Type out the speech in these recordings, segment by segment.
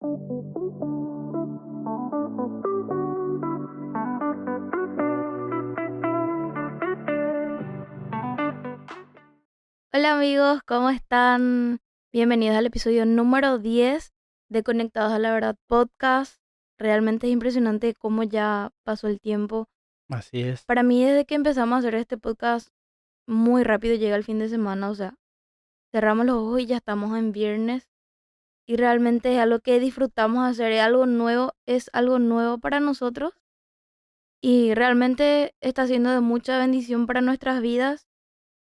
Hola amigos, ¿cómo están? Bienvenidos al episodio número 10 de Conectados a la Verdad podcast. Realmente es impresionante cómo ya pasó el tiempo. Así es. Para mí, desde que empezamos a hacer este podcast, muy rápido llega el fin de semana. O sea, cerramos los ojos y ya estamos en viernes. Y realmente es algo que disfrutamos hacer, es algo nuevo para nosotros. Y realmente está siendo de mucha bendición para nuestras vidas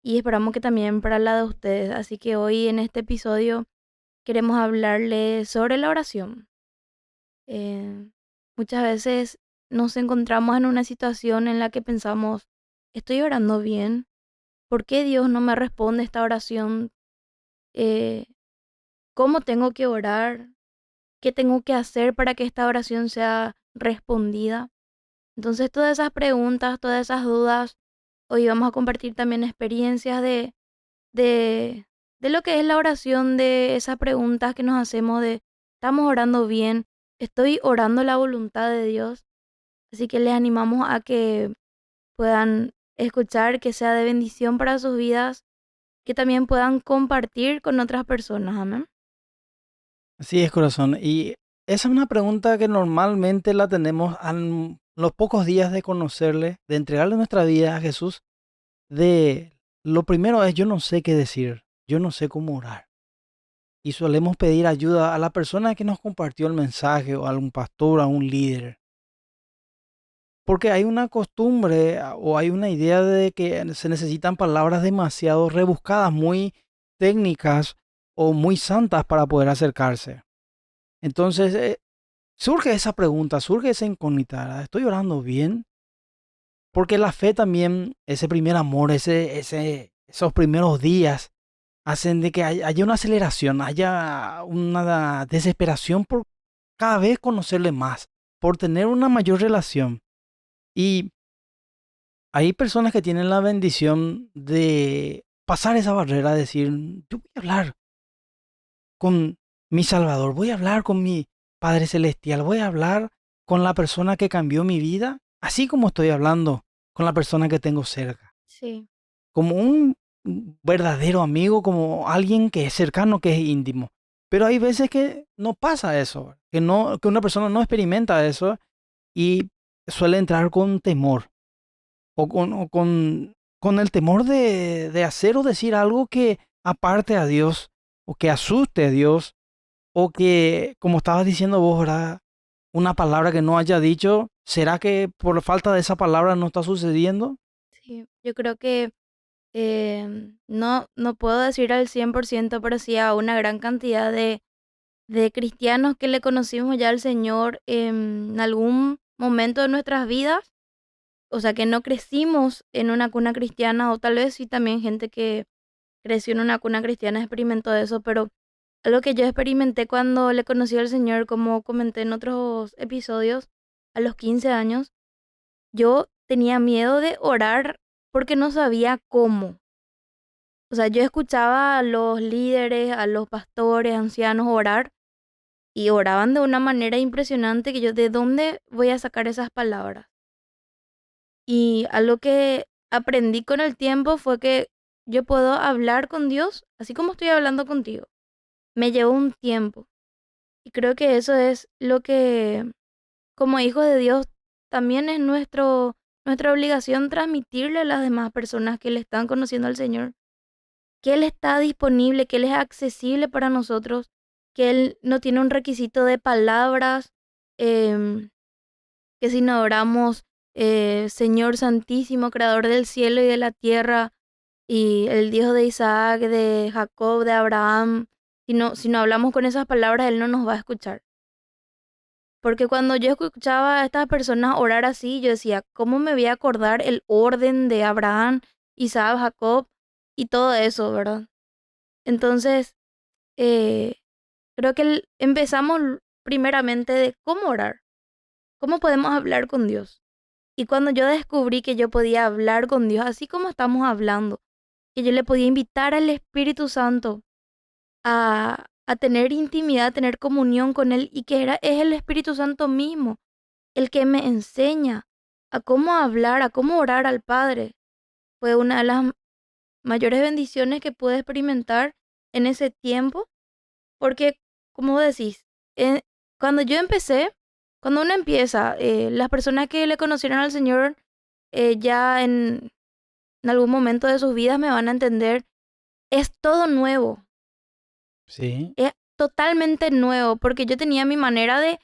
y esperamos que también para la de ustedes. Así que hoy en este episodio queremos hablarles sobre la oración. Eh, Muchas veces nos encontramos en una situación en la que pensamos, ¿estoy orando bien? ¿Por qué Dios no me responde esta oración? Eh, ¿Cómo tengo que orar? ¿Qué tengo que hacer para que esta oración sea respondida? Entonces, todas esas preguntas, todas esas dudas, hoy vamos a compartir también experiencias de, de lo que es la oración, de esas preguntas que nos hacemos de, ¿estamos orando bien? ¿Estoy orando la voluntad de Dios? Así que les animamos a que puedan escuchar, que sea de bendición para sus vidas, que también puedan compartir con otras personas. Amén. Así es, corazón. Y esa es una pregunta que normalmente la tenemos a los pocos días de conocerle, de entregarle nuestra vida a Jesús. De lo primero es, yo no sé qué decir, yo no sé cómo orar. Y solemos pedir ayuda a la persona que nos compartió el mensaje, o a un pastor, a un líder. Porque hay una costumbre o hay una idea de que se necesitan palabras demasiado rebuscadas, muy técnicas o muy santas para poder acercarse. Entonces, surge esa pregunta, surge esa incógnita, ¿verdad? ¿Estoy orando bien? Porque la fe también, ese primer amor, esos primeros días, hacen de que haya una aceleración, haya una desesperación por cada vez conocerle más, por tener una mayor relación. Y hay personas que tienen la bendición de pasar esa barrera, decir, yo voy a hablar con mi Salvador, voy a hablar con mi Padre Celestial, voy a hablar con la persona que cambió mi vida, así como estoy hablando con la persona que tengo cerca, Sí, como un verdadero amigo, como alguien que es cercano, que es íntimo. Pero hay veces que no pasa eso, que una persona no experimenta eso y suele entrar con temor con el temor de hacer o decir algo que aparte a Dios o que asuste a Dios o que, como estabas diciendo vos, ¿verdad? Una palabra que no haya dicho, ¿será que por falta de esa palabra no está sucediendo? sí. Yo creo que no puedo decir al 100%, pero sí a una gran cantidad de cristianos que le conocimos ya al Señor en algún momento de nuestras vidas. O sea, que no crecimos en una cuna cristiana, o tal vez sí también gente que creció en una cuna cristiana experimentó eso, pero algo que yo experimenté cuando le conocí al Señor, como comenté en otros episodios, a los 15 años, yo tenía miedo de orar porque no sabía cómo. O sea, yo escuchaba a los líderes, a los pastores, ancianos orar y oraban de una manera impresionante que yo, ¿de dónde voy a sacar esas palabras? Y algo que aprendí con el tiempo fue que yo puedo hablar con Dios así como estoy hablando contigo. Me llevó un tiempo. Y creo que eso es lo que, como hijos de Dios, también es nuestra obligación transmitirle a las demás personas que le están conociendo al Señor, que Él está disponible, que Él es accesible para nosotros, que Él no tiene un requisito de palabras, em, que si no oramos, Señor Santísimo, Creador del cielo y de la tierra, y el Dios de Isaac, de Jacob, de Abraham, si no hablamos con esas palabras, Él no nos va a escuchar. Porque cuando yo escuchaba a estas personas orar así, yo decía, ¿cómo me voy a acordar el orden de Abraham, Isaac, Jacob y todo eso, verdad? Entonces, eh, creo que empezamos primeramente de cómo orar, cómo podemos hablar con Dios. Y cuando yo descubrí que yo podía hablar con Dios, así como estamos hablando, que yo le podía invitar al Espíritu Santo a a tener intimidad, a tener comunión con Él y que es el Espíritu Santo mismo el que me enseña a cómo hablar, a cómo orar al Padre. Fue una de las mayores bendiciones que pude experimentar en ese tiempo, porque, como decís, eh, cuando yo empecé, cuando uno empieza, las personas que le conocieron al Señor ya en algún momento de sus vidas me van a entender, es todo nuevo, Sí, es totalmente nuevo, porque yo tenía mi manera de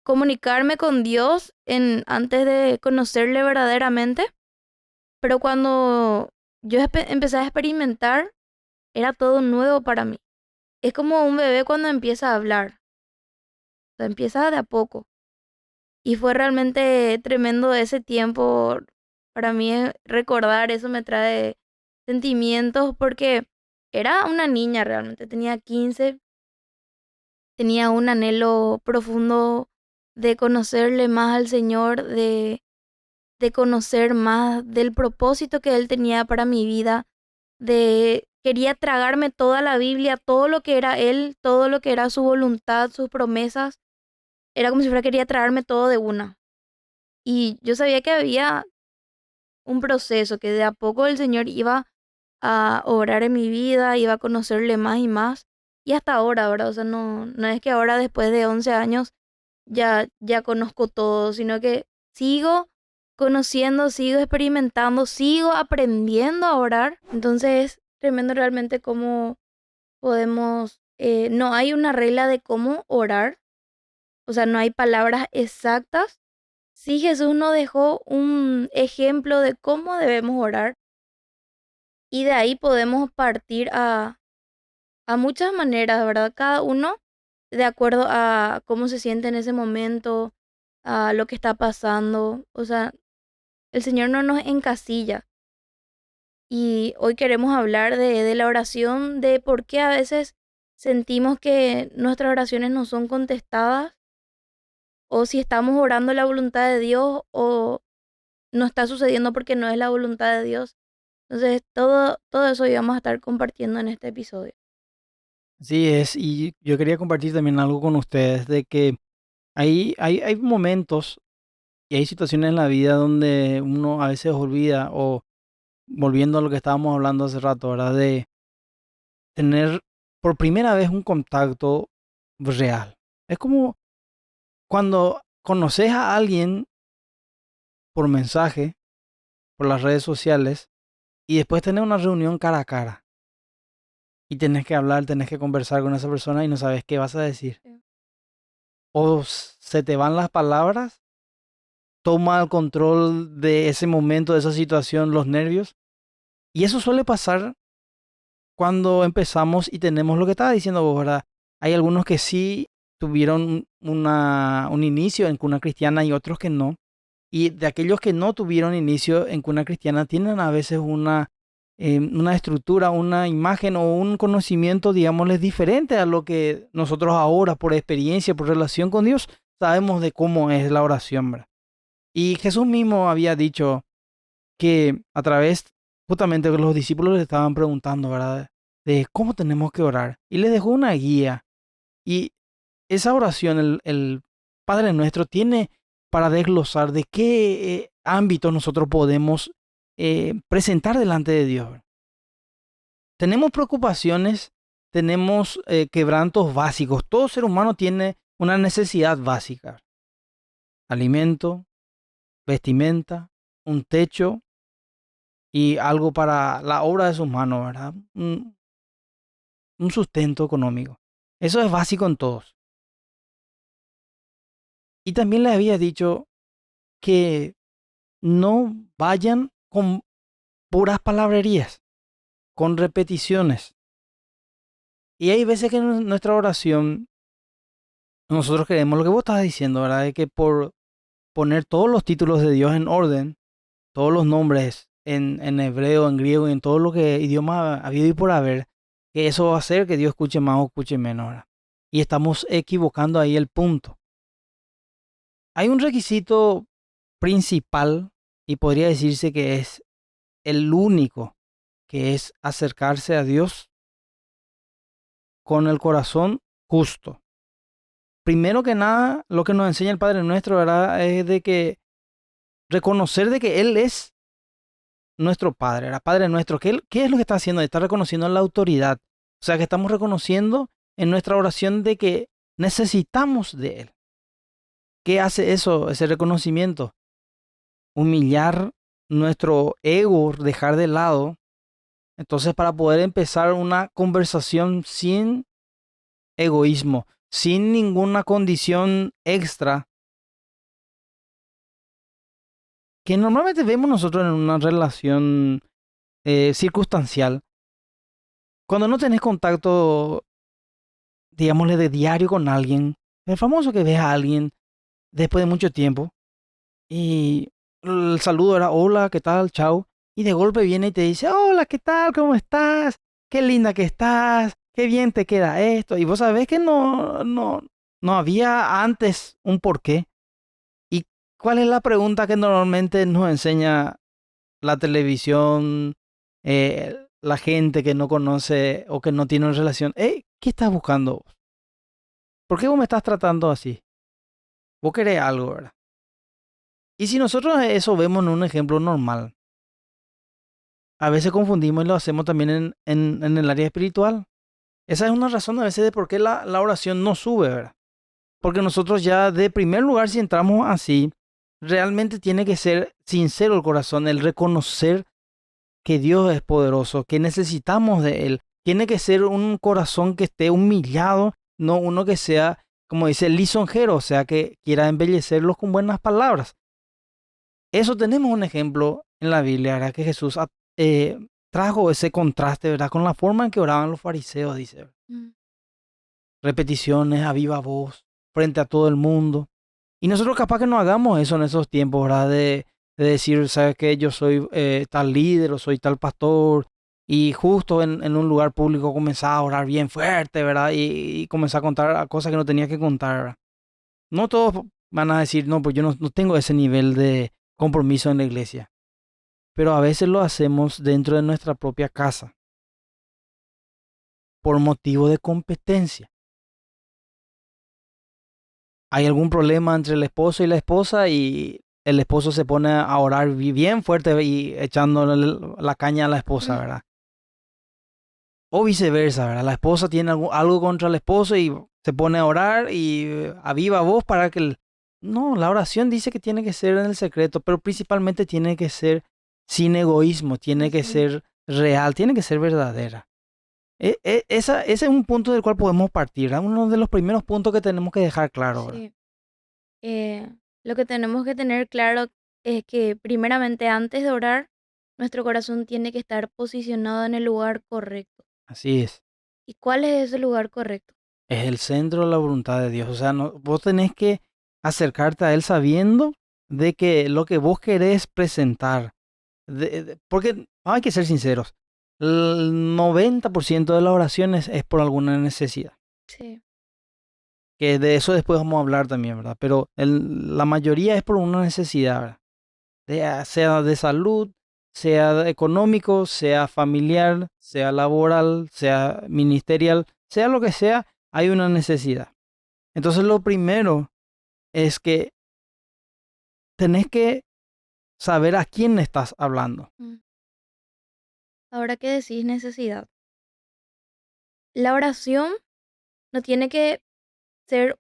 comunicarme con Dios antes de conocerle verdaderamente, pero cuando yo empecé a experimentar, era todo nuevo para mí. Es como un bebé cuando empieza a hablar, o sea, empieza de a poco. Y fue realmente tremendo ese tiempo. Para mí recordar eso me trae sentimientos porque era una niña realmente, tenía 15, tenía un anhelo profundo de conocerle más al Señor, de conocer más del propósito que Él tenía para mi vida, quería tragarme toda la Biblia, todo lo que era Él, todo lo que era su voluntad, sus promesas, era como si fuera quería tragarme todo de una. Y yo sabía que había un proceso, que de a poco el Señor iba a obrar en mi vida, iba a conocerle más y más, y hasta ahora, ¿verdad? O sea, no es que ahora después de 11 años ya conozco todo, sino que sigo conociendo, sigo experimentando, sigo aprendiendo a orar. Entonces es tremendo realmente cómo podemos, no hay una regla de cómo orar, o sea, no hay palabras exactas. Sí, Jesús nos dejó un ejemplo de cómo debemos orar y de ahí podemos partir a muchas maneras, ¿verdad? Cada uno de acuerdo a cómo se siente en ese momento, a lo que está pasando. O sea, el Señor no nos encasilla. Y hoy queremos hablar de la oración, de por qué a veces sentimos que nuestras oraciones no son contestadas, o si estamos orando la voluntad de Dios, o no está sucediendo porque no es la voluntad de Dios. Entonces, todo eso íbamos a estar compartiendo en este episodio. sí es. Y yo quería compartir también algo con ustedes de que hay momentos y hay situaciones en la vida donde uno a veces olvida o volviendo a lo que estábamos hablando hace rato, ¿verdad? De tener por primera vez un contacto real. Es como cuando conoces a alguien por mensaje, por las redes sociales, y después tener una reunión cara a cara. Y tenés que hablar, tenés que conversar con esa persona y no sabes qué vas a decir. Sí. O se te van las palabras, toma el control de ese momento, de esa situación, los nervios. Y eso suele pasar cuando empezamos y tenemos lo que estaba diciendo vos, ¿verdad? Hay algunos que sí tuvieron un inicio en cuna cristiana y otros que no. Y de aquellos que no tuvieron inicio en cuna cristiana, tienen a veces una estructura, una imagen o un conocimiento, digámosles, diferente a lo que nosotros ahora, por experiencia, por relación con Dios, sabemos de cómo es la oración, ¿verdad? Y Jesús mismo había dicho que a través, justamente los discípulos le estaban preguntando, ¿verdad? De cómo tenemos que orar. Y les dejó una guía. Y esa oración, el Padre Nuestro, tiene para desglosar de qué ámbito nosotros podemos presentar delante de Dios. Tenemos preocupaciones, tenemos quebrantos básicos. Todo ser humano tiene una necesidad básica. Alimento, vestimenta, un techo y algo para la obra de sus manos, ¿verdad? Un sustento económico. Eso es básico en todos. Y también le había dicho que no vayan con puras palabrerías, con repeticiones. Y hay veces que en nuestra oración nosotros queremos lo que vos estabas diciendo, ¿verdad? De que por poner todos los títulos de Dios en orden, todos los nombres en hebreo, en griego y en todo lo que idioma habido y por haber, que eso va a hacer que Dios escuche más o escuche menos, ¿verdad? Y estamos equivocando ahí el punto. Hay un requisito principal y podría decirse que es el único, que es acercarse a Dios con el corazón justo. Primero que nada, lo que nos enseña el Padre Nuestro, ¿verdad? Es de que reconocer de que Él es nuestro Padre, ¿verdad? Padre nuestro. ¿Qué es lo que está haciendo? Está reconociendo la autoridad. O sea, que estamos reconociendo en nuestra oración de que necesitamos de Él. ¿Qué hace eso, ese reconocimiento? Humillar nuestro ego, dejar de lado. Entonces, para poder empezar una conversación sin egoísmo, sin ninguna condición extra, que normalmente vemos nosotros en una relación circunstancial. Cuando no tenés contacto, digámosle, de diario con alguien, es famoso que ves a alguien después de mucho tiempo y el saludo era hola, ¿qué tal? Chao. Y de golpe viene y te dice, hola, ¿qué tal? ¿Cómo estás? Qué linda que estás, qué bien te queda esto. Y vos sabés que no había antes un porqué. ¿Y cuál es la pregunta que normalmente nos enseña la televisión, la gente que no conoce o que no tiene una relación? ¿Qué estás buscando vos? ¿Por qué vos me estás tratando así? Vos querés algo, ¿verdad? Y si nosotros eso vemos en un ejemplo normal, a veces confundimos y lo hacemos también en el área espiritual. Esa es una razón a veces de por qué la oración no sube, ¿verdad? Porque nosotros ya de primer lugar, si entramos así, realmente tiene que ser sincero el corazón, el reconocer que Dios es poderoso, que necesitamos de Él. Tiene que ser un corazón que esté humillado, no uno que sea, como dice, lisonjero, o sea, que quiera embellecerlos con buenas palabras. Eso tenemos un ejemplo en la Biblia, ¿verdad? Que Jesús trajo ese contraste, ¿verdad? Con la forma en que oraban los fariseos, dice. Mm. Repeticiones a viva voz, frente a todo el mundo. Y nosotros capaz que no hagamos eso en esos tiempos, ¿verdad? De decir, ¿sabes qué? Yo soy tal líder o soy tal pastor. Y justo en un lugar público comenzaba a orar bien fuerte, ¿verdad? Y comenzar a contar cosas que no tenía que contar, ¿verdad? No todos van a decir, no, pues yo no tengo ese nivel de compromiso en la iglesia. Pero a veces lo hacemos dentro de nuestra propia casa, por motivo de competencia. Hay algún problema entre el esposo y la esposa y el esposo se pone a orar bien fuerte y echándole la caña a la esposa, Mm. ¿verdad? O viceversa, ¿verdad? La esposa tiene algo contra el esposo y se pone a orar y a viva voz para que... No, la oración dice que tiene que ser en el secreto, pero principalmente tiene que ser sin egoísmo, tiene que Así. ser real, tiene que ser verdadera. Ese es un punto del cual podemos partir, ¿verdad? Uno de los primeros puntos que tenemos que dejar claro, ¿verdad? Sí. Eh, lo que tenemos que tener claro es que primeramente antes de orar, nuestro corazón tiene que estar posicionado en el lugar correcto. Así es. ¿Y cuál es ese lugar correcto? Es el centro de la voluntad de Dios. O sea, vos tenés que acercarte a Él sabiendo de que lo que vos querés presentar, porque hay que ser sinceros, el 90% de las oraciones es por alguna necesidad, Sí. que de eso después vamos a hablar también, ¿verdad? Pero la mayoría es por una necesidad, ¿verdad? Sea de salud, sea económico, sea familiar, sea laboral, sea ministerial, sea lo que sea, hay una necesidad. Entonces lo primero es que tenés que saber a quién estás hablando. Mm. Ahora que decís necesidad, la oración no tiene que ser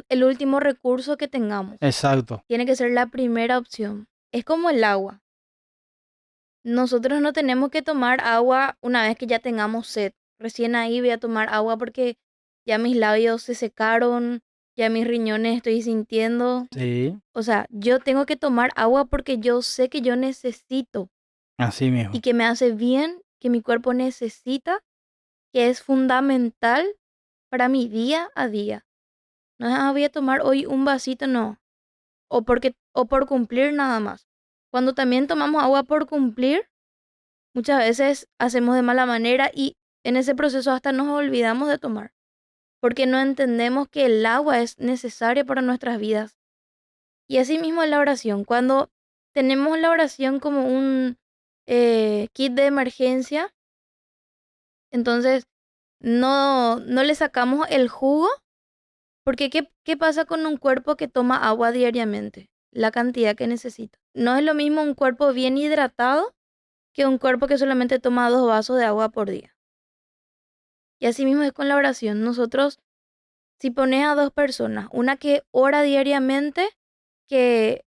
el último recurso que tengamos. Exacto. Tiene que ser la primera opción. Es como el agua. Nosotros no tenemos que tomar agua una vez que ya tengamos sed. Recién ahí voy a tomar agua porque ya mis labios se secaron, ya mis riñones estoy sintiendo. Sí, O sea, yo tengo que tomar agua porque yo sé que yo necesito así y mismo. que me hace bien, que mi cuerpo necesita, que es fundamental para mi día a día. No es, voy a tomar hoy un vasito, no. O por cumplir nada más. Cuando también tomamos agua por cumplir, muchas veces hacemos de mala manera y en ese proceso hasta nos olvidamos de tomar, porque no entendemos que el agua es necesaria para nuestras vidas. Y así mismo es la oración. Cuando tenemos la oración como un kit de emergencia, entonces no le sacamos el jugo, porque ¿qué pasa con un cuerpo que toma agua diariamente? La cantidad que necesita. No es lo mismo un cuerpo bien hidratado que un cuerpo que solamente toma 2 vasos de agua por día. Y así mismo es con la oración. Nosotros, si pones a 2 personas, una que ora diariamente, que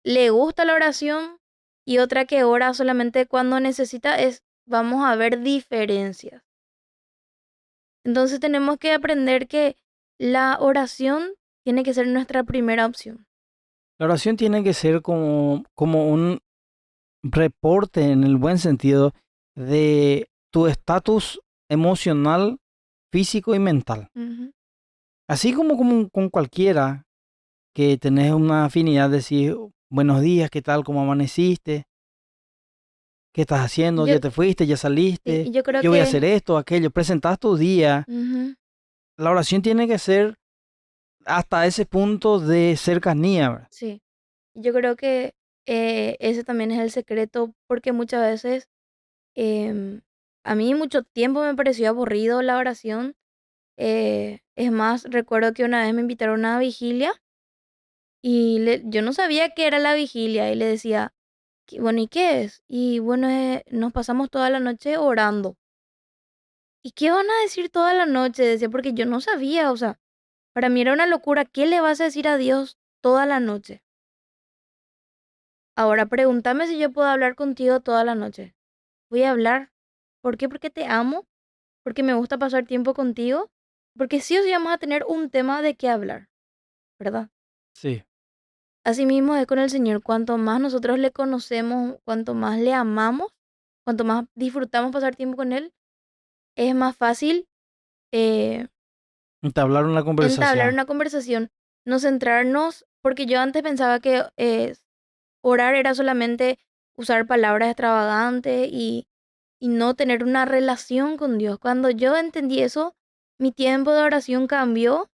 le gusta la oración, y otra que ora solamente cuando necesita, vamos a ver diferencias. Entonces tenemos que aprender que la oración tiene que ser nuestra primera opción. La oración tiene que ser como un reporte en el buen sentido de tu estatus emocional, físico y mental. Ujú. Así como con cualquiera que tenés una afinidad de decir buenos días, ¿qué tal? ¿Cómo amaneciste? ¿Qué estás haciendo? Yo, ¿Ya te fuiste? ¿Ya sí, saliste? y yo creo Yo voy a que hacer esto, aquello. Presentás tu día. ujú, La oración tiene que ser hasta ese punto de cercanía, ¿verdad? sí, yo creo que ese también es el secreto, porque muchas veces em, a mí mucho tiempo me pareció aburrido la oración. Es más, recuerdo que una vez me invitaron a una vigilia y yo no sabía qué era la vigilia y le decía, Bueno, ¿y qué es?". Y bueno, nos pasamos toda la noche orando. ¿Y qué van a decir toda la noche? Decía, porque yo no sabía, o sea, para mí era una locura. ¿Qué le vas a decir a Dios toda la noche? Ahora pregúntame si yo puedo hablar contigo toda la noche. Voy a hablar. ¿Por qué? Porque te amo, porque me gusta pasar tiempo contigo, porque sí o sí vamos a tener un tema de qué hablar, ¿verdad? Sí. Asimismo es con el Señor. Cuanto más nosotros le conocemos, cuanto más le amamos, cuanto más disfrutamos pasar tiempo con Él, es más fácil eh, Entablar una entablar conversación. una conversación, no centrarnos, porque yo antes pensaba que orar era solamente usar palabras extravagantes y no tener una relación con Dios. Cuando yo entendí eso, mi tiempo de oración cambió,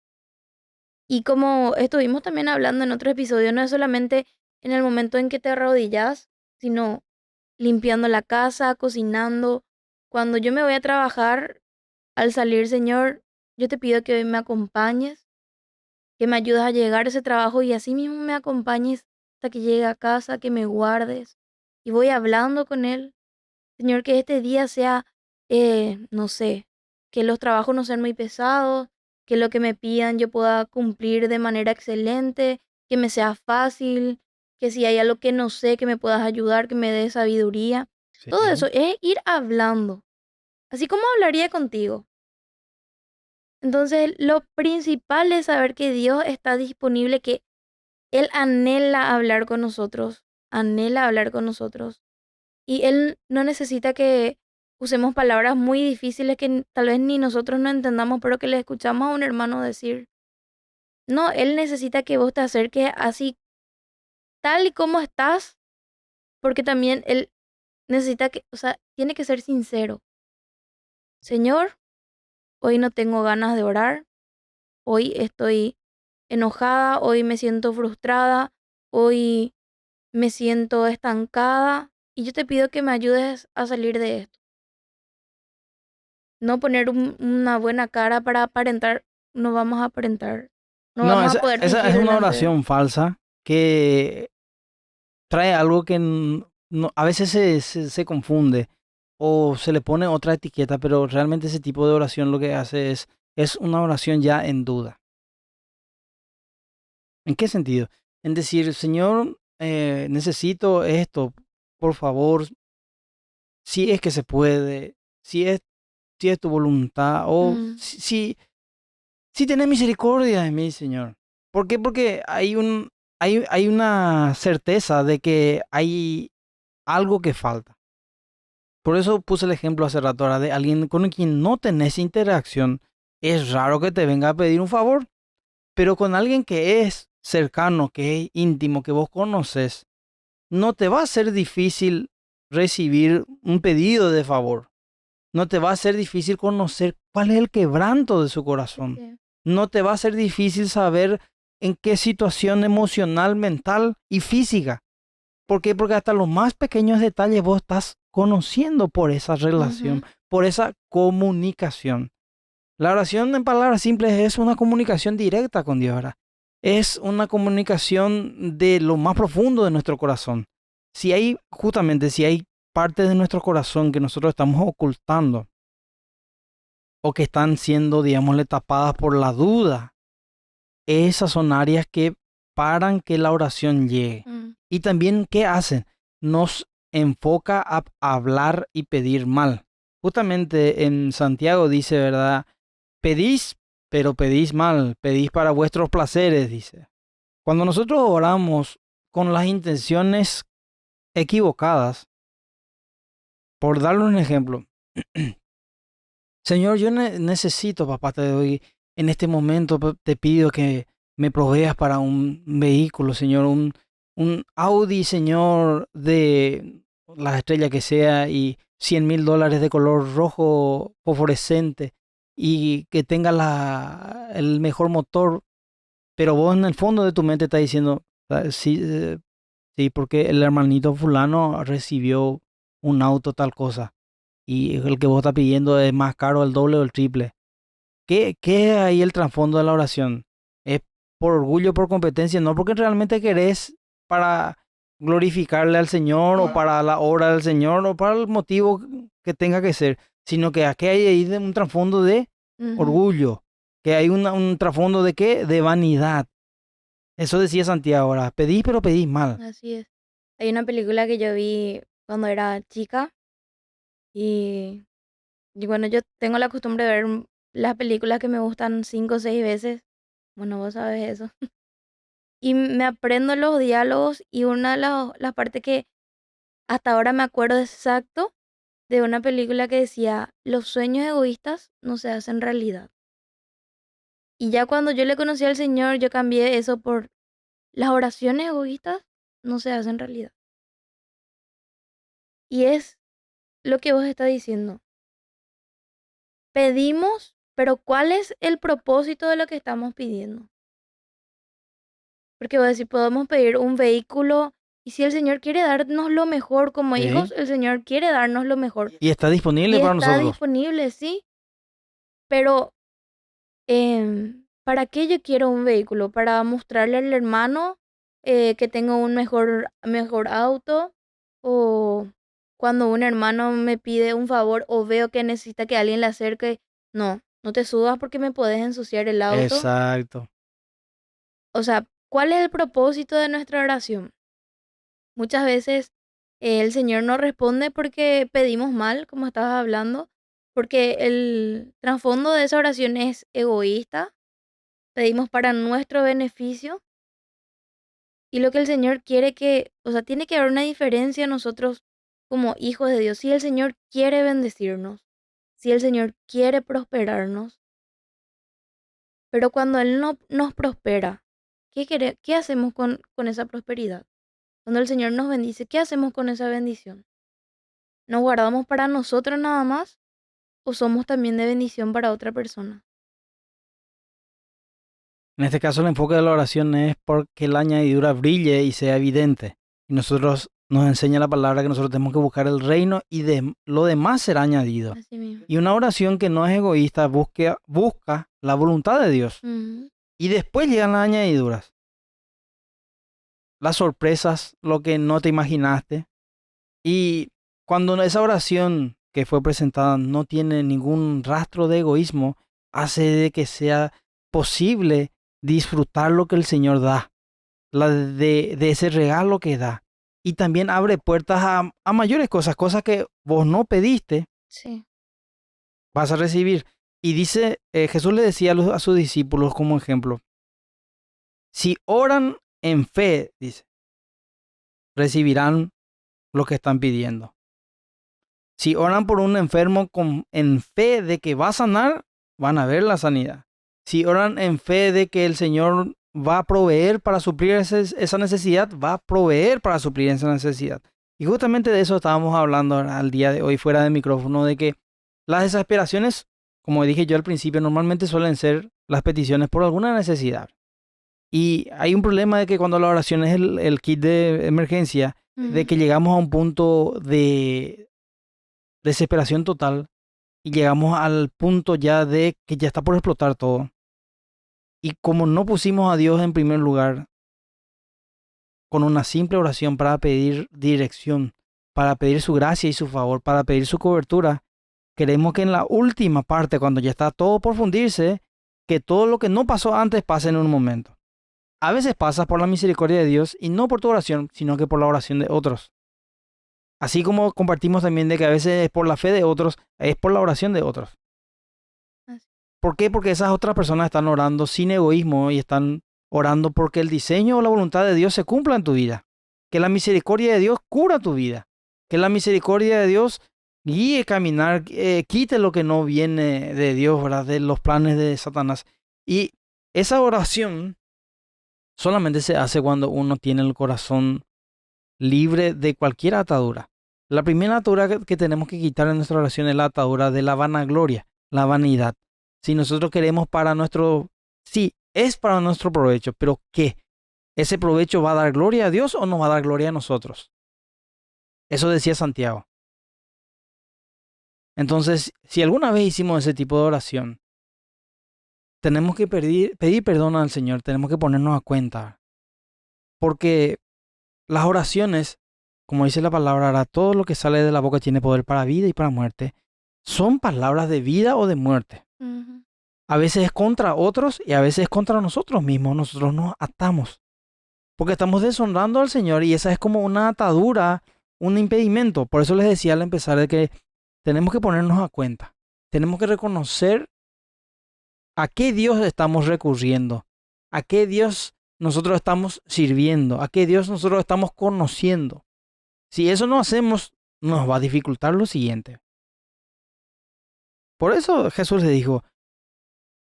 y como estuvimos también hablando en otro episodio, no es solamente en el momento en que te arrodillas, sino limpiando la casa, cocinando. Cuando yo me voy a trabajar, al salir, Señor, yo te pido que hoy me acompañes, que me ayudes a llegar a ese trabajo y así mismo me acompañes hasta que llegue a casa, que me guardes. Y voy hablando con Él. Señor, que este día sea, no sé, que los trabajos no sean muy pesados, que lo que me pidan yo pueda cumplir de manera excelente, que me sea fácil, que si hay algo que no sé, que me puedas ayudar, que me des sabiduría. Todo eso Sí. es ir hablando, así como hablaría contigo. Entonces, lo principal es saber que Dios está disponible, que Él anhela hablar con nosotros, anhela hablar con nosotros. Y Él no necesita que usemos palabras muy difíciles que tal vez ni nosotros no entendamos, pero que le escuchamos a un hermano decir. No, Él necesita que vos te acerques así, tal y como estás, porque también Él necesita que, o sea, tiene que ser sincero. Señor, hoy no tengo ganas de orar, hoy estoy enojada, hoy me siento frustrada, hoy me siento estancada y yo te pido que me ayudes a salir de esto. No poner una buena cara para aparentar, no vamos a aparentar, no No, vamos a poder esa fingir es una delante de él. oración falsa que trae algo que a veces se confunde o se le pone otra etiqueta, pero realmente ese tipo de oración lo que hace es una oración ya en duda. ¿En qué sentido? En decir, Señor, necesito esto, por favor, si es que se puede, si es tu voluntad, o Ujú, si tenés misericordia de mí, Señor. ¿Por qué? Porque hay una certeza de que hay algo que falta. Por eso puse el ejemplo hace rato ahora de alguien con quien no tenés interacción. Es raro que te venga a pedir un favor, pero con alguien que es cercano, que es íntimo, que vos conoces, no te va a ser difícil recibir un pedido de favor. No te va a ser difícil conocer cuál es el quebranto de su corazón. sí, No te va a ser difícil saber en qué situación emocional, mental y física. ¿Por qué? Porque hasta los más pequeños detalles vos estás conociendo por esa relación, ujú, por esa comunicación. La oración en palabras simples es una comunicación directa con Dios, ¿verdad? Es una comunicación de lo más profundo de nuestro corazón. Si hay partes de nuestro corazón que nosotros estamos ocultando o que están siendo, digámosle, tapadas por la duda, esas son áreas que paran que la oración llegue. Mm, Y también, ¿qué hacen? Nos enfoca a hablar y pedir mal. Justamente en Santiago dice, ¿verdad? Pedís, pero pedís mal, pedís para vuestros placeres, dice. Cuando nosotros oramos con las intenciones equivocadas, por darle un ejemplo, Señor, yo necesito, papá, te doy en este momento, te pido que me proveas para un vehículo, Señor, un Audi, Señor, de la estrella que sea y $100,000 de color rojo fosforescente y que tenga el mejor motor, pero vos en el fondo de tu mente estás diciendo, sí, sí, porque el hermanito fulano recibió un auto tal cosa y el que vos estás pidiendo es más caro, el doble o el triple. ¿Qué es ahí el trasfondo de la oración? ¿Es por orgullo, por competencia? No porque realmente querés para glorificarle al Señor o para la obra del Señor o para el motivo que tenga que ser, sino que aquí hay ahí un trasfondo de ujú, orgullo, que hay un trasfondo de qué, de vanidad. Eso decía Santiago ahora, pedís pero pedís mal. así es. Hay una película que yo vi cuando era chica y, y bueno, yo tengo la costumbre de ver las películas que me gustan 5 o 6 veces. Bueno, vos sabes eso. Y me aprendo los diálogos y una de las partes que hasta ahora me acuerdo exacto de una película que decía, los sueños egoístas no se hacen realidad. Y ya cuando yo le conocí al Señor, yo cambié eso por las oraciones egoístas no se hacen realidad. Y es lo que vos estás diciendo. Pedimos, pero ¿cuál es el propósito de lo que estamos pidiendo? Porque vos decís, podemos pedir un vehículo y si el Señor quiere darnos lo mejor como hijos, ¿Sí? el Señor quiere darnos lo mejor. Y está Y disponible para está nosotros. disponible, sí, pero ¿para qué yo quiero un vehículo? ¿Para mostrarle al hermano que tengo un mejor auto? ¿O cuando un hermano me pide un favor o veo que necesita que alguien le acerque? No, no te subas porque me puedes ensuciar el auto. Exacto. O sea, ¿cuál es el propósito de nuestra oración? Muchas veces el Señor no responde porque pedimos mal, como estabas hablando, porque el trasfondo de esa oración es egoísta. Pedimos para nuestro beneficio y lo que el Señor quiere que, o sea, tiene que haber una diferencia nosotros como hijos de Dios. Si el Señor quiere bendecirnos, si el Señor quiere prosperarnos, pero cuando Él no nos prospera, ¿qué hacemos con esa prosperidad? Cuando el Señor nos bendice, ¿qué hacemos con esa bendición? ¿Nos guardamos para nosotros nada más o somos también de bendición para otra persona? En este caso, el enfoque de la oración es porque la añadidura brille y sea evidente. Y nosotros nos enseña la palabra que nosotros tenemos que buscar el reino y lo demás será añadido. Así mismo. Y una oración que no es egoísta busca la voluntad de Dios. Ujú, Y después llegan las añadiduras, las sorpresas, lo que no te imaginaste. Y cuando esa oración que fue presentada no tiene ningún rastro de egoísmo, hace de que sea posible disfrutar lo que el Señor da, de ese regalo que da. Y también abre puertas a mayores cosas, cosas que vos no pediste, sí, vas a recibir. Y dice, Jesús le decía a sus discípulos como ejemplo, si oran en fe, dice, recibirán lo que están pidiendo. Si oran por un enfermo en fe de que va a sanar, van a ver la sanidad. Si oran en fe de que el Señor va a proveer para suplir esa necesidad, va a proveer para suplir esa necesidad. Y justamente de eso estábamos hablando al día de hoy fuera de micrófono, de que las desesperaciones, como dije yo al principio, normalmente suelen ser las peticiones por alguna necesidad. Y hay un problema de que cuando la oración es el kit de emergencia, de ujú, que llegamos a un punto de desesperación total y llegamos al punto ya de que ya está por explotar todo. Y como no pusimos a Dios en primer lugar, con una simple oración para pedir dirección, para pedir su gracia y su favor, para pedir su cobertura, queremos que en la última parte, cuando ya está todo por fundirse, que todo lo que no pasó antes pase en un momento. A veces pasa por la misericordia de Dios y no por tu oración, sino que por la oración de otros. Así como compartimos también de que a veces es por la fe de otros, es por la oración de otros. Así. ¿Por qué? Porque esas otras personas están orando sin egoísmo y están orando porque el diseño o la voluntad de Dios se cumpla en tu vida. Que la misericordia de Dios cura tu vida. Que la misericordia de Dios guíe caminar, quite lo que no viene de Dios, ¿verdad? De los planes de Satanás. Y esa oración solamente se hace cuando uno tiene el corazón libre de cualquier atadura. La primera atadura que tenemos que quitar en nuestra oración es la atadura de la vanagloria, la vanidad. Si nosotros queremos para nuestro, sí, es para nuestro provecho, pero ¿qué? ¿Ese provecho va a dar gloria a Dios o nos va a dar gloria a nosotros? Eso decía Santiago. Entonces, si alguna vez hicimos ese tipo de oración, tenemos que pedir perdón al Señor, tenemos que ponernos a cuenta, porque las oraciones, como dice la palabra, ahora todo lo que sale de la boca tiene poder para vida y para muerte. Son palabras de vida o de muerte. Ujú. A veces es contra otros y a veces es contra nosotros mismos. Nosotros nos atamos. Porque estamos deshonrando al Señor y esa es como una atadura, un impedimento. Por eso les decía al empezar de que tenemos que ponernos a cuenta. Tenemos que reconocer a qué Dios estamos recurriendo, a qué Dios nosotros estamos sirviendo, a qué Dios nosotros estamos conociendo. Si eso no hacemos, nos va a dificultar lo siguiente. Por eso Jesús le dijo,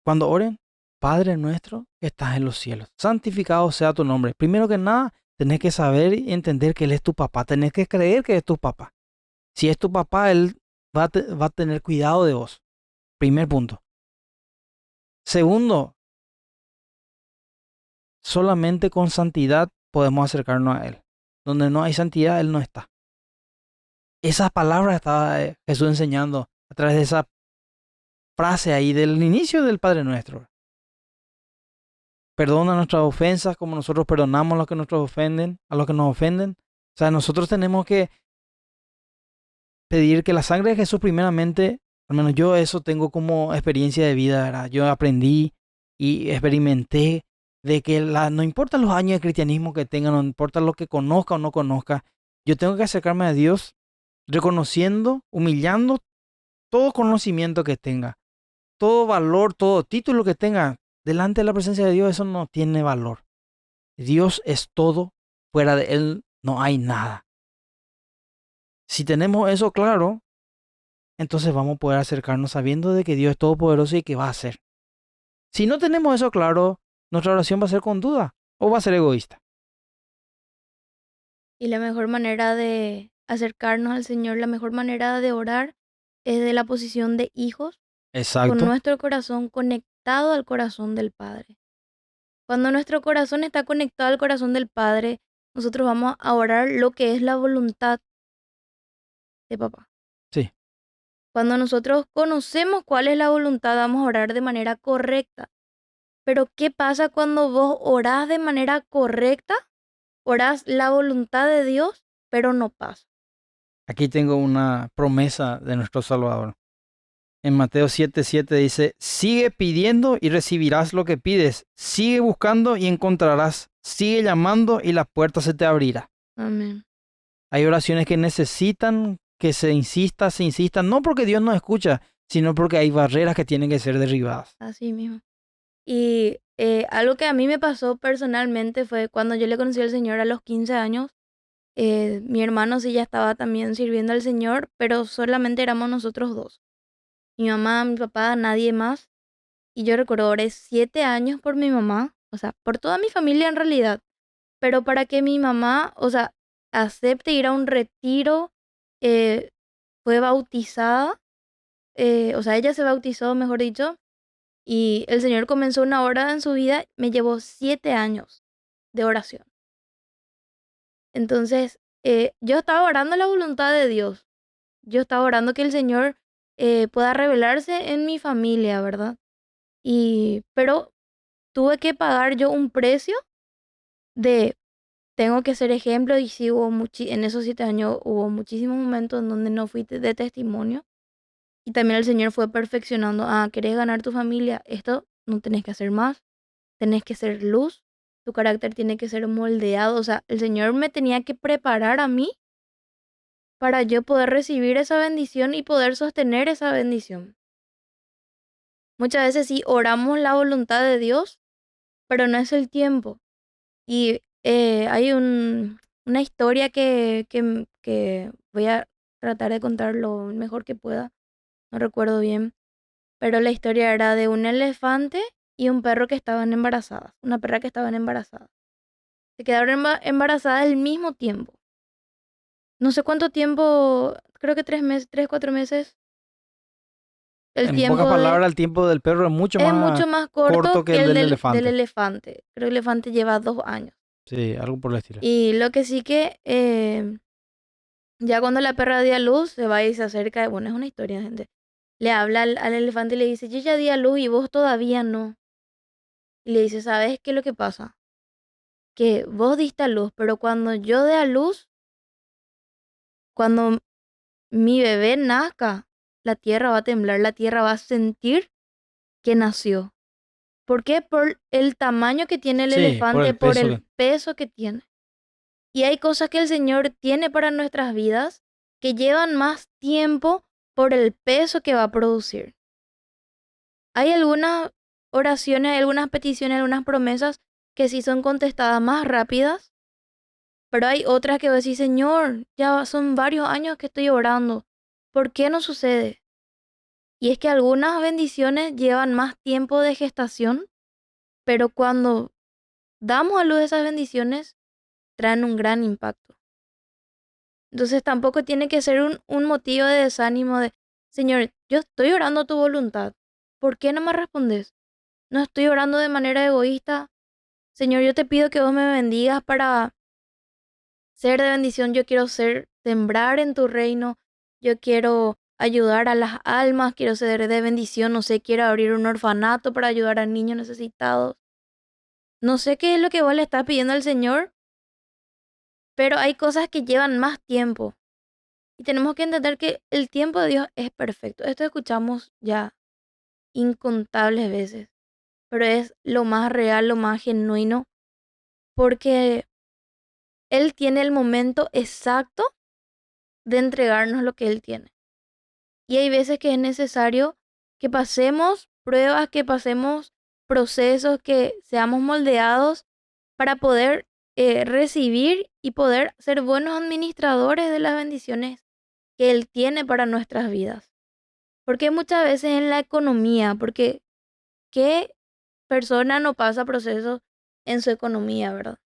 cuando oren, Padre nuestro que estás en los cielos, santificado sea tu nombre. Primero que nada, tenés que saber y entender que Él es tu papá, tenés que creer que es tu papá. Si es tu papá, Él va a tener cuidado de vos. Primer punto. Segundo, solamente con santidad podemos acercarnos a Él. Donde no hay santidad, Él no está. Esas palabras estaba Jesús enseñando a través de esa frase ahí del inicio del Padre Nuestro. Perdona nuestras ofensas como nosotros perdonamos a los que nos ofenden, a los que nos ofenden. O sea, nosotros tenemos que pedir que la sangre de Jesús primeramente, al menos yo eso tengo como experiencia de vida, ¿verdad? Yo aprendí y experimenté de que no importa los años de cristianismo que tenga, no importa lo que conozca o no conozca, yo tengo que acercarme a Dios reconociendo, humillando todo conocimiento que tenga, todo valor, todo título que tenga, delante de la presencia de Dios, eso no tiene valor. Dios es todo, fuera de Él no hay nada. Si tenemos eso claro, entonces vamos a poder acercarnos sabiendo de que Dios es todopoderoso y que va a hacer. Si no tenemos eso claro, nuestra oración va a ser con duda o va a ser egoísta. Y la mejor manera de acercarnos al Señor, la mejor manera de orar es de la posición de hijos, con Exacto. nuestro corazón conectado al corazón del Padre. Cuando nuestro corazón está conectado al corazón del Padre, nosotros vamos a orar lo que es la voluntad de papá. Sí. Cuando nosotros conocemos cuál es la voluntad, vamos a orar de manera correcta. Pero ¿qué pasa cuando vos orás de manera correcta? Orás la voluntad de Dios, pero no pasa. Aquí tengo una promesa de nuestro Salvador. En Mateo 7:7 dice, sigue pidiendo y recibirás lo que pides. Sigue buscando y encontrarás. Sigue llamando y la puerta se te abrirá. Amén. Hay oraciones que necesitan que se insista, no porque Dios no escucha, sino porque hay barreras que tienen que ser derribadas. Así mismo. Y algo que a mí me pasó personalmente fue cuando yo le conocí al Señor a los 15 años. Mi hermano sí ya estaba también sirviendo al Señor, pero solamente éramos nosotros dos. Mi mamá, mi papá, nadie más. Y yo recuerdo, oré 7 años por mi mamá, o sea, por toda mi familia en realidad. Pero para que mi mamá, o sea, acepte ir a un retiro, eh, fue bautizada, o sea, ella se bautizó, mejor dicho, y el Señor comenzó una hora en su vida, me llevó 7 años de oración. Entonces, yo estaba orando la voluntad de Dios. Yo estaba orando que el Señor pueda revelarse en mi familia, ¿verdad? Pero tuve que pagar yo un precio de tengo que ser ejemplo y sí en esos 7 años hubo muchísimos momentos en donde no fui de testimonio y también el Señor fue perfeccionando, querés ganar tu familia, esto no tenés que hacer más, tenés que ser luz, tu carácter tiene que ser moldeado, o sea, el Señor me tenía que preparar a mí para yo poder recibir esa bendición y poder sostener esa bendición. Muchas veces sí oramos la voluntad de Dios, pero no es el tiempo. Y hay una historia que voy a tratar de contar lo mejor que pueda, no recuerdo bien, pero la historia era de un elefante y un perro que estaban embarazadas, una perra que estaban embarazadas. Se quedaron embarazadas al mismo tiempo. No sé cuánto tiempo, creo que 3 meses, 3, 4 meses, el En pocas tiempo de... palabras, el tiempo del perro es mucho Es más mucho más corto corto que que el el del del elefante. elefante. Creo que el elefante lleva 2 años. Sí, algo por el estilo. Y lo que sí que ya cuando la perra dio a luz, se va y se acerca. Bueno, es una historia, gente. Le habla al elefante y le dice, yo ya di a luz y vos todavía no. Y le dice, ¿sabes qué es lo que pasa? Que vos diste a luz, pero cuando yo dé a luz, cuando mi bebé nazca, la tierra va a temblar, la tierra va a sentir que nació. ¿Por qué? Por el tamaño que tiene el Sí, por elefante, el por peso el peso que tiene. Y hay cosas que el Señor tiene para nuestras vidas que llevan más tiempo por el peso que va a producir. Hay algunas oraciones, algunas peticiones, algunas promesas que sí son contestadas más rápidas, pero hay otras que vos decís, Señor, ya son varios años que estoy orando. ¿Por qué no sucede? Y es que algunas bendiciones llevan más tiempo de gestación, pero cuando damos a luz esas bendiciones, traen un gran impacto. Entonces tampoco tiene que ser un motivo de desánimo de, Señor, yo estoy orando tu voluntad. ¿Por qué no me respondes? No estoy orando de manera egoísta. Señor, yo te pido que vos me bendigas para ser de bendición. Yo quiero sembrar en tu reino. Yo quiero ayudar a las almas. Quiero ser de bendición. No sé, quiero abrir un orfanato para ayudar a niños necesitados. No sé qué es lo que vos le estás pidiendo al Señor, pero hay cosas que llevan más tiempo. Y tenemos que entender que el tiempo de Dios es perfecto. Esto escuchamos ya incontables veces, pero es lo más real, lo más genuino, porque Él tiene el momento exacto de entregarnos lo que Él tiene. Y hay veces que es necesario que pasemos pruebas, que pasemos procesos, que seamos moldeados para poder recibir y poder ser buenos administradores de las bendiciones que Él tiene para nuestras vidas. Porque muchas veces en la economía, porque qué persona no pasa procesos en su economía, ¿verdad?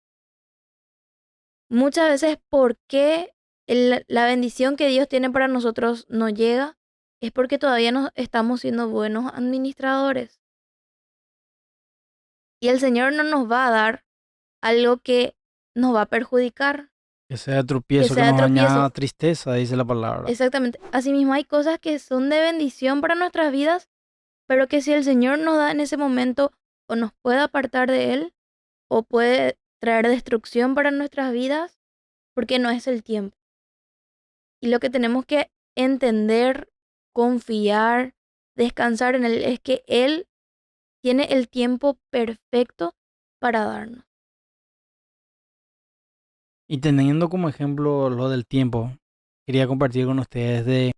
Muchas veces, ¿por qué la bendición que Dios tiene para nosotros no llega? Es porque todavía no estamos siendo buenos administradores. Y el Señor no nos va a dar algo que nos va a perjudicar, Que sea que tropiezo, que sea nos añada tropiezo. tristeza, dice la palabra. Exactamente. Asimismo, hay cosas que son de bendición para nuestras vidas, pero que si el Señor nos da en ese momento o nos puede apartar de Él, o puede traer destrucción para nuestras vidas, porque no es el tiempo. Y lo que tenemos que entender, confiar, descansar en Él, es que Él tiene el tiempo perfecto para darnos. Y teniendo como ejemplo lo del tiempo, quería compartir con ustedes de,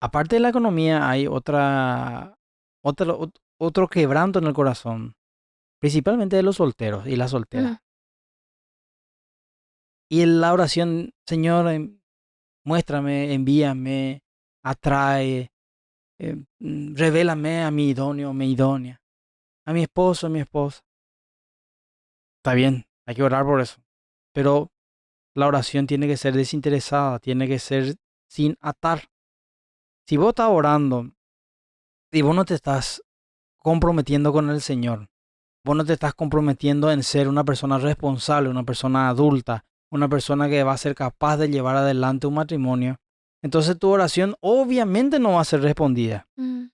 aparte de la economía, hay otro quebranto en el corazón, principalmente de los solteros y las Ujú. solteras. Y en la oración, Señor, muéstrame, envíame, atrae, revélame a mi idóneo, mi idónea, a mi esposo, a mi esposa. Está bien, hay que orar por eso. Pero la oración tiene que ser desinteresada, tiene que ser sin atar. Si vos estás orando y vos no te estás comprometiendo con el Señor, vos no te estás comprometiendo en ser una persona responsable, una persona adulta, una persona que va a ser capaz de llevar adelante un matrimonio, entonces tu oración obviamente no va a ser respondida. Mm,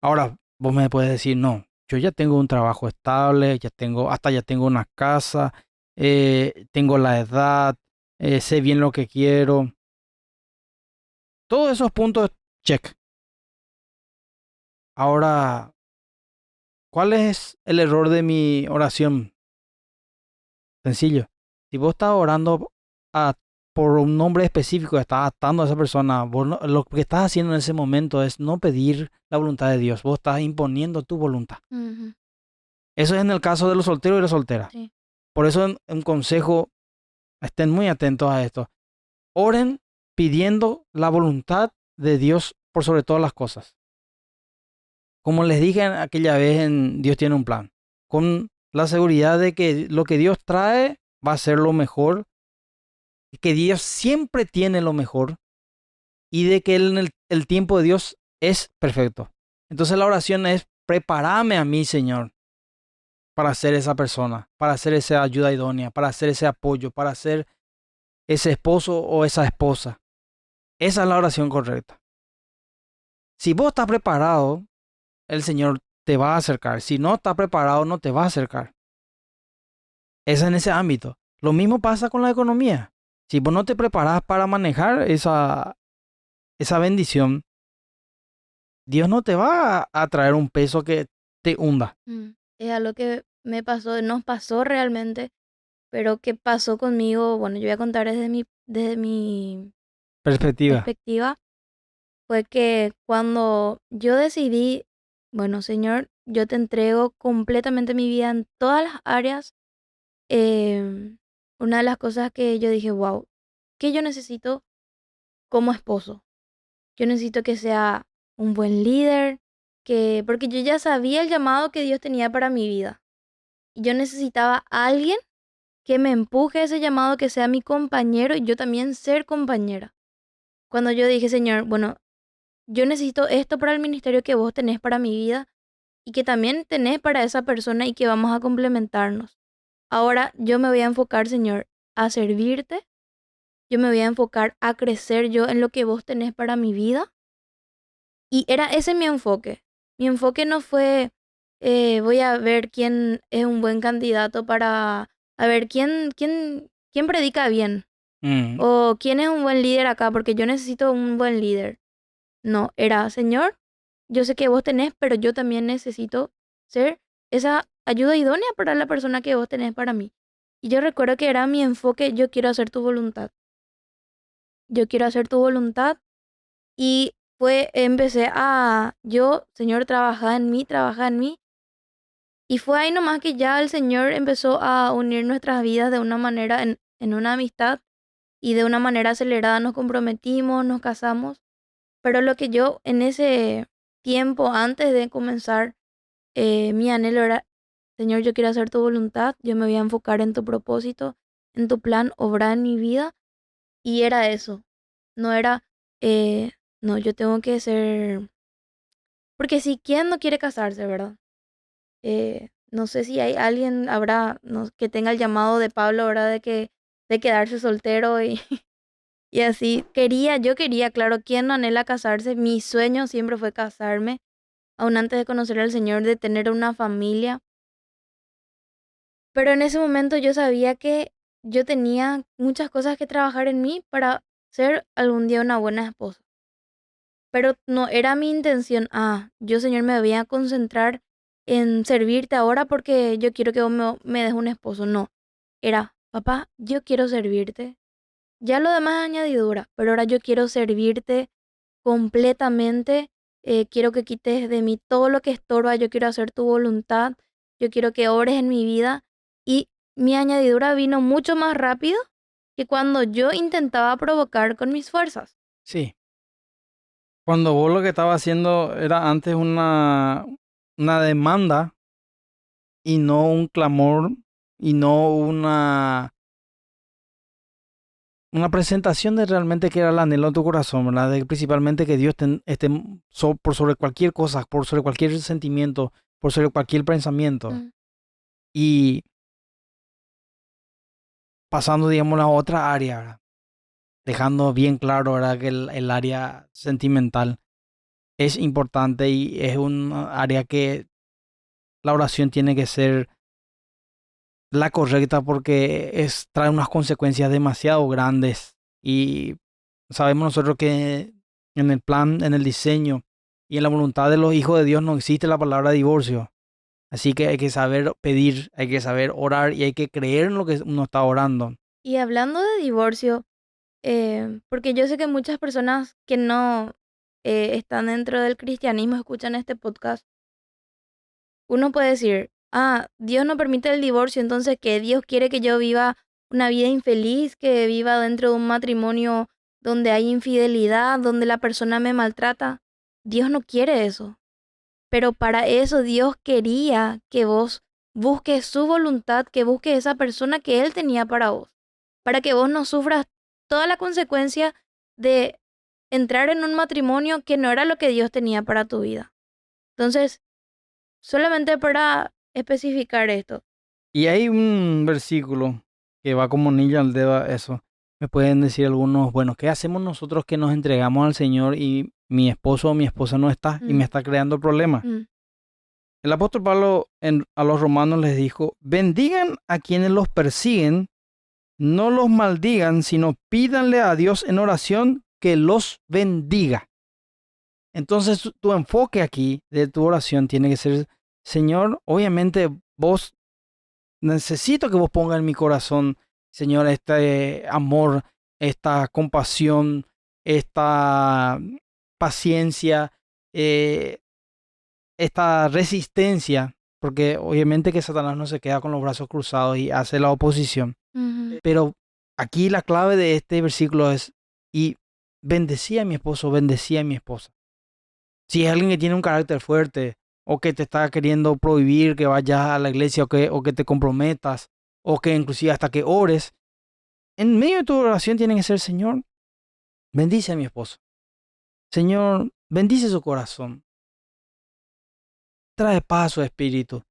Ahora, vos me puedes decir, no, yo ya tengo un trabajo estable, ya tengo una casa, tengo la edad, sé bien lo que quiero. Todos esos puntos, check. Ahora, ¿cuál es el error de mi oración? Sencillo. Si vos estás orando a- por un nombre específico, estás atando a esa persona, lo que estás haciendo en ese momento es no pedir la voluntad de Dios, vos estás imponiendo tu voluntad. ujú, Eso es en el caso de los solteros y las solteras. sí. Por eso un consejo, estén muy atentos a esto. Oren pidiendo la voluntad de Dios por sobre todas las cosas. Como les dije aquella vez en Dios tiene un plan, con la seguridad de que lo que Dios trae va a ser lo mejor, que Dios siempre tiene lo mejor y de que el tiempo de Dios es perfecto. Entonces la oración es, prepárame a mí, Señor, para ser esa persona, para ser esa ayuda idónea, para ser ese apoyo, para ser ese esposo o esa esposa. Esa es la oración correcta. Si vos estás preparado, el Señor te va a acercar. Si no estás preparado, no te va a acercar. Es en ese ámbito. Lo mismo pasa con la economía. Si vos no te preparás para manejar esa bendición, Dios no te va a traer un peso que te hunda. Es algo que me pasó, nos pasó realmente, pero que pasó conmigo, bueno, yo voy a contar desde mi Perspectiva. perspectiva, fue que cuando yo decidí, bueno, Señor, yo te entrego completamente mi vida en todas las áreas, em, una de las cosas que yo dije, wow, ¿qué yo necesito como esposo? Yo necesito que sea un buen líder, porque yo ya sabía el llamado que Dios tenía para mi vida. Y yo necesitaba a alguien que me empuje ese llamado, que sea mi compañero y yo también ser compañera. Cuando yo dije, Señor, bueno, yo necesito esto para el ministerio que vos tenés para mi vida y que también tenés para esa persona y que vamos a complementarnos. Ahora yo me voy a enfocar, Señor, a servirte. Yo me voy a enfocar a crecer yo en lo que vos tenés para mi vida. Y era ese mi enfoque. Mi enfoque no fue, voy a ver quién es un buen candidato para, a ver quién predica bien Mm, o quién es un buen líder acá, porque yo necesito un buen líder. No, era, Señor, yo sé que vos tenés, pero yo también necesito ser esa ayuda idónea para la persona que vos tenés para mí. Y yo recuerdo que era mi enfoque, yo quiero hacer tu voluntad. Yo quiero hacer tu voluntad. Y empecé yo, Señor, trabaja en mí. Y fue ahí nomás que ya el Señor empezó a unir nuestras vidas de una manera, en una amistad, y de una manera acelerada nos comprometimos, nos casamos. Pero lo que yo en ese tiempo, antes de comenzar, mi anhelo era, Señor, yo quiero hacer tu voluntad, yo me voy a enfocar en tu propósito, en tu plan, obrar en mi vida. Y era eso, no era, eh, no, yo tengo que ser, porque si, ¿quién no quiere casarse, verdad? No sé si hay alguien, habrá, no, que tenga el llamado de Pablo, ¿verdad? De quedarse soltero y, y así. Yo quería, claro, ¿quién no anhela casarse? Mi sueño siempre fue casarme, aún antes de conocer al Señor, de tener una familia. Pero en ese momento yo sabía que yo tenía muchas cosas que trabajar en mí para ser algún día una buena esposa. Pero no era mi intención, yo, Señor, me voy a concentrar en servirte ahora porque yo quiero que vos me des un esposo. No, era, papá, yo quiero servirte. Ya lo demás es añadidura, pero ahora yo quiero servirte completamente. Quiero que quites de mí todo lo que estorba, yo quiero hacer tu voluntad, yo quiero que obres en mi vida. Y mi añadidura vino mucho más rápido que cuando yo intentaba provocar con mis fuerzas. sí. Cuando vos lo que estabas haciendo era antes una demanda y no un clamor y no una presentación de realmente que era el anhelo de tu corazón, ¿verdad? De principalmente que Dios esté por sobre cualquier cosa, por sobre cualquier sentimiento, por sobre cualquier pensamiento. Mm, Y pasando, digamos, a otra área, ¿verdad? dejando bien claro, ¿verdad? Que el área sentimental es importante y es un área que la oración tiene que ser la correcta porque trae unas consecuencias demasiado grandes y sabemos nosotros que en el plan, en el diseño y en la voluntad de los hijos de Dios no existe la palabra divorcio. Así que hay que saber pedir, hay que saber orar y hay que creer en lo que uno está orando. Y hablando de divorcio, porque yo sé que muchas personas que no están dentro del cristianismo escuchan este podcast, uno puede decir, ah, Dios no permite el divorcio, entonces que Dios quiere que yo viva una vida infeliz, que viva dentro de un matrimonio donde hay infidelidad, donde la persona me maltrata. Dios no quiere eso. Pero para eso Dios quería que vos busques su voluntad, que busques esa persona que Él tenía para vos, para que vos no sufras toda la consecuencia de entrar en un matrimonio que no era lo que Dios tenía para tu vida. Entonces, solamente para especificar esto. Y hay un versículo que va como anillo al dedo a eso. Me pueden decir algunos, bueno, ¿qué hacemos nosotros que nos entregamos al Señor y mi esposo o mi esposa no está y me Mm, está creando problemas? mm, El apóstol Pablo a los romanos les dijo, bendigan a quienes los persiguen, no los maldigan, sino pídanle a Dios en oración que los bendiga. Entonces tu enfoque aquí de tu oración tiene que ser, Señor, obviamente vos necesito que vos pongas en mi corazón, Señor, este amor, esta compasión, esta paciencia, eh, esta resistencia, porque obviamente que Satanás no se queda con los brazos cruzados y hace la oposición. ujú, Pero aquí la clave de este versículo es, y bendecí a mi esposo, bendecí a mi esposa. Si es alguien que tiene un carácter fuerte o que te está queriendo prohibir que vayas a la iglesia o que te comprometas o que inclusive hasta que ores, en medio de tu oración tiene que ser, Señor, bendice a mi esposo. Señor, bendice su corazón. Trae paz a su espíritu. O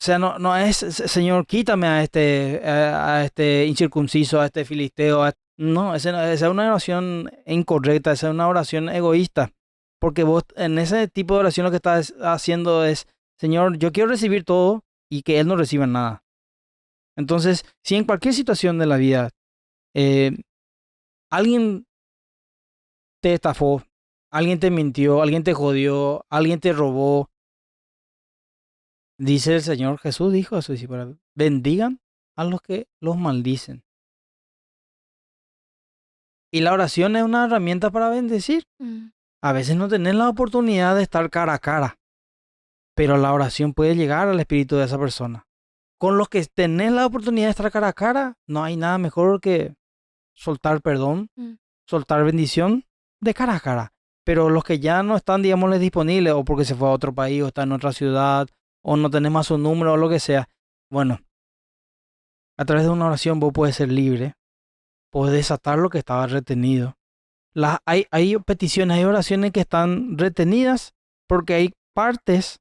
sea, no es, Señor, quítame a este incircunciso, a este filisteo. No, esa es una oración incorrecta, esa es una oración egoísta. Porque vos en ese tipo de oración lo que estás haciendo es, Señor, yo quiero recibir todo y que Él no reciba nada. Entonces, si en cualquier situación de la vida eh, alguien te estafó, alguien te mintió, alguien te jodió, alguien te robó, dice el Señor, Jesús dijo a sus discípulos, bendigan a los que los maldicen. Y la oración es una herramienta para bendecir. mm. A veces no tenés la oportunidad de estar cara a cara, pero la oración puede llegar al espíritu de esa persona. Con los que tenés la oportunidad de estar cara a cara, no hay nada mejor que soltar perdón, Mm. soltar bendición de cara a cara. Pero los que ya no están, digámosle, disponibles, o porque se fue a otro país, o está en otra ciudad, o no tenés más su número, o lo que sea, bueno, a través de una oración vos puedes ser libre, puedes desatar lo que estaba retenido. Hay peticiones, hay oraciones que están retenidas porque hay partes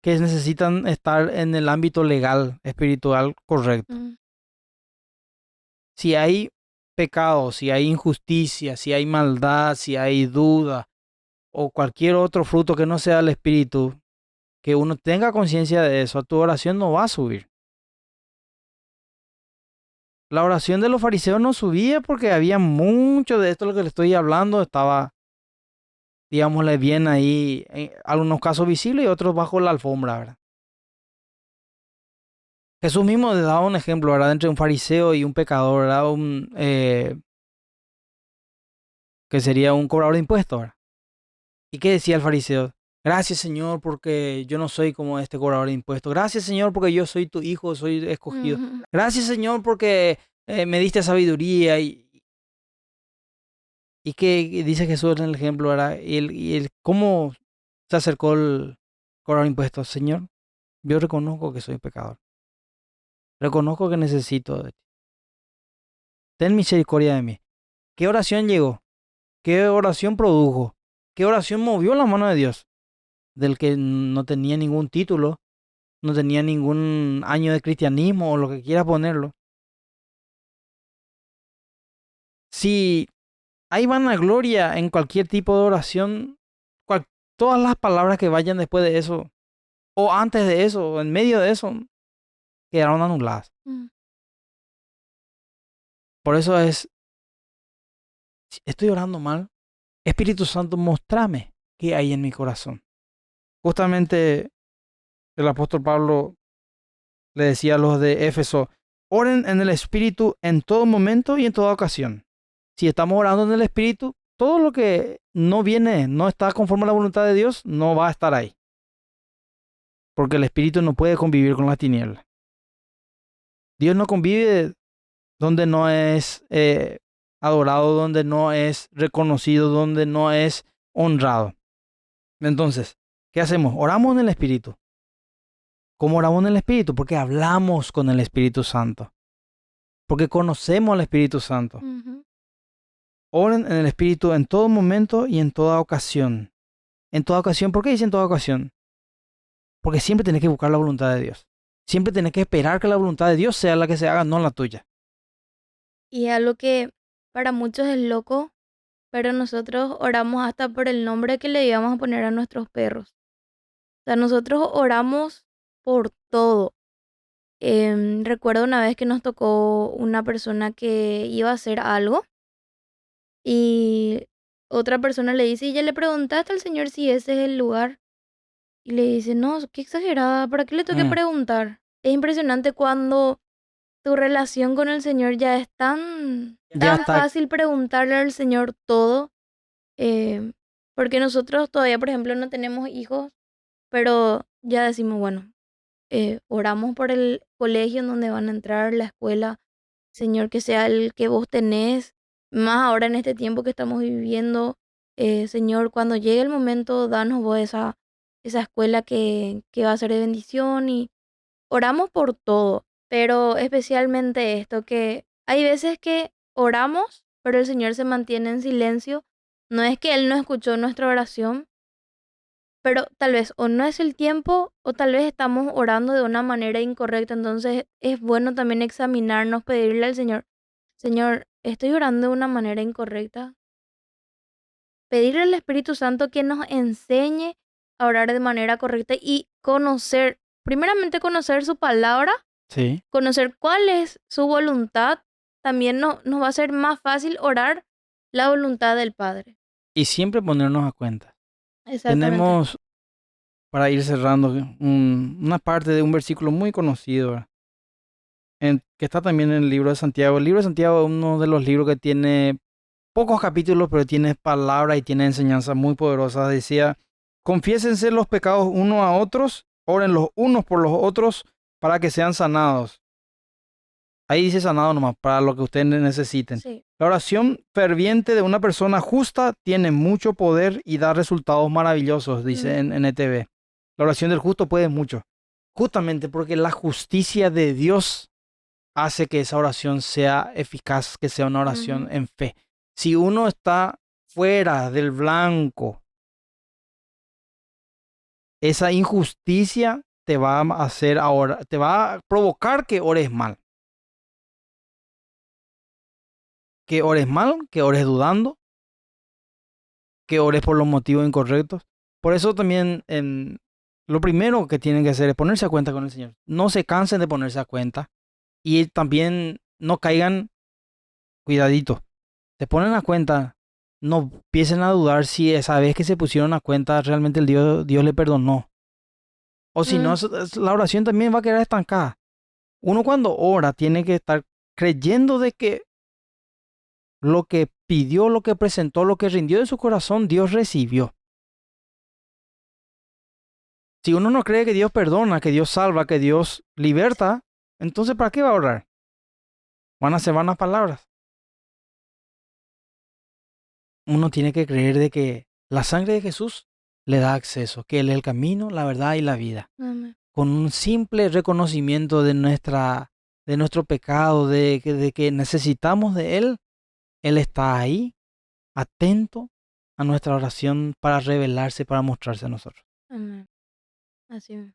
que necesitan estar en el ámbito legal, espiritual correcto. Mm. Si hay pecado, si hay injusticia, si hay maldad, si hay duda o cualquier otro fruto que no sea el espíritu, que uno tenga conciencia de eso, tu oración no va a subir. La oración de los fariseos no subía porque había mucho de esto lo que le estoy hablando, estaba, digámosle, bien ahí, en algunos casos visibles y otros bajo la alfombra, ¿verdad? Jesús mismo le daba un ejemplo, ¿verdad? Entre un fariseo y un pecador, ¿verdad? Que sería un cobrador de impuestos, ¿verdad? ¿Y qué decía el fariseo? Gracias, Señor, porque yo no soy como este cobrador de impuestos. Gracias, Señor, porque yo soy tu hijo, soy escogido. Ujú. Gracias, Señor, porque me diste sabiduría. Y que dice Jesús en el ejemplo, ¿verdad? ¿Cómo se acercó el cobrador de impuestos? Señor, yo reconozco que soy pecador. Reconozco que necesito de ti. Ten misericordia de mí. ¿Qué oración llegó? ¿Qué oración produjo? ¿Qué oración movió la mano de Dios? Del que no tenía ningún título, no tenía ningún año de cristianismo o lo que quieras ponerlo. Si hay vanagloria en cualquier tipo de oración. Todas las palabras que vayan después de eso, o antes de eso, o en medio de eso, quedaron anuladas. Mm. Por eso si estoy orando mal, Espíritu Santo, mostrame qué hay en mi corazón. Justamente el apóstol Pablo le decía a los de Éfeso, oren en el Espíritu en todo momento y en toda ocasión. Si estamos orando en el Espíritu, todo lo que no está conforme a la voluntad de Dios, no va a estar ahí. Porque el Espíritu no puede convivir con las tinieblas. Dios no convive donde no es adorado, donde no es reconocido, donde no es honrado. Entonces, ¿qué hacemos? Oramos en el Espíritu. ¿Cómo oramos en el Espíritu? Porque hablamos con el Espíritu Santo. Porque conocemos al Espíritu Santo. Ujú. Oren en el Espíritu en todo momento y en toda ocasión. En toda ocasión, ¿por qué dice en toda ocasión? Porque siempre tenés que buscar la voluntad de Dios. Siempre tenés que esperar que la voluntad de Dios sea la que se haga, no la tuya. Y es algo que para muchos es loco, pero nosotros oramos hasta por el nombre que le íbamos a poner a nuestros perros. O sea, nosotros oramos por todo. Recuerdo una vez que nos tocó una persona que iba a hacer algo y otra persona le dice, ¿y ya le preguntaste al señor si ese es el lugar? Y le dice, no, qué exagerada, ¿para qué le tengo que Mm, preguntar? Es impresionante cuando tu relación con el Señor ya es tan, ya tan está, fácil preguntarle al Señor todo, eh, porque nosotros todavía, por ejemplo, no tenemos hijos, pero ya decimos, bueno, oramos por el colegio en donde van a entrar, la escuela, Señor, que sea el que vos tenés, más ahora en este tiempo que estamos viviendo, Señor, cuando llegue el momento, danos vos esa escuela que va a ser de bendición y oramos por todo, pero especialmente esto, que hay veces que oramos, pero el Señor se mantiene en silencio. No es que Él no escuchó nuestra oración, pero tal vez o no es el tiempo o tal vez estamos orando de una manera incorrecta. Entonces es bueno también examinarnos, pedirle al Señor, Señor, ¿estoy orando de una manera incorrecta? Pedirle al Espíritu Santo que nos enseñe a orar de manera correcta y conocer, primeramente conocer su palabra. sí. Conocer cuál es su voluntad también nos va a ser más fácil orar la voluntad del Padre. Y siempre ponernos a cuenta. Exactamente. Tenemos, para ir cerrando, una parte de un versículo muy conocido, ¿verdad? Que está también en el libro de Santiago. El libro de Santiago es uno de los libros que tiene pocos capítulos, pero tiene palabras y tiene enseñanzas muy poderosas. Decía, confiésense los pecados unos a otros, oren los unos por los otros para que sean sanados. Ahí dice sanado nomás, para lo que ustedes necesiten. Sí. La oración ferviente de una persona justa tiene mucho poder y da resultados maravillosos, dice Mm, en NTV. La oración del justo puede mucho. Justamente porque la justicia de Dios hace que esa oración sea eficaz, que sea una oración ujú, en fe. Si uno está fuera del blanco, esa injusticia te va a hacer ahora, te va a provocar que ores mal. Que ores mal, que ores dudando, que ores por los motivos incorrectos. Por eso también lo primero que tienen que hacer es ponerse a cuenta con el Señor. No se cansen de ponerse a cuenta y también no caigan, cuidadito. Se ponen a cuenta, no empiecen a dudar si esa vez que se pusieron a cuenta realmente Dios le perdonó. O si no, mm, la oración también va a quedar estancada. Uno cuando ora tiene que estar creyendo de que lo que pidió, lo que presentó, lo que rindió de su corazón, Dios recibió. Si uno no cree que Dios perdona, que Dios salva, que Dios liberta, entonces ¿para qué va a orar? Van a ser vanas palabras. Uno tiene que creer de que la sangre de Jesús le da acceso, que Él es el camino, la verdad y la vida. amén. Con un simple reconocimiento de nuestro pecado, de que necesitamos de Él, Él está ahí, atento a nuestra oración para revelarse, para mostrarse a nosotros. Amén. Así mismo.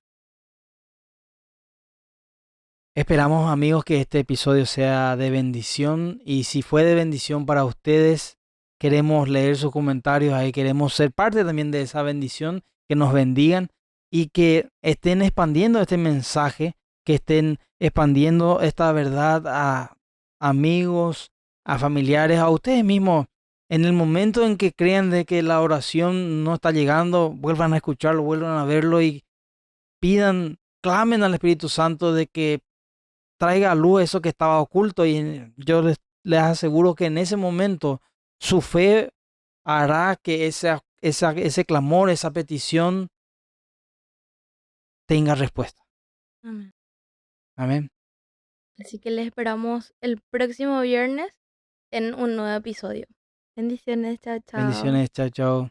Esperamos, amigos, que este episodio sea de bendición y si fue de bendición para ustedes, queremos leer sus comentarios ahí, queremos ser parte también de esa bendición, que nos bendigan y que estén expandiendo este mensaje, que estén expandiendo esta verdad a amigos, a familiares, a ustedes mismos. En el momento en que crean de que la oración no está llegando, vuelvan a escucharlo, vuelvan a verlo y pidan, clamen al Espíritu Santo de que traiga a luz eso que estaba oculto y yo les aseguro que en ese momento su fe hará que ese clamor, esa petición tenga respuesta. Amén. Amén. Así que les esperamos el próximo viernes en un nuevo episodio. Bendiciones, chao, chao. Bendiciones, chao, chao.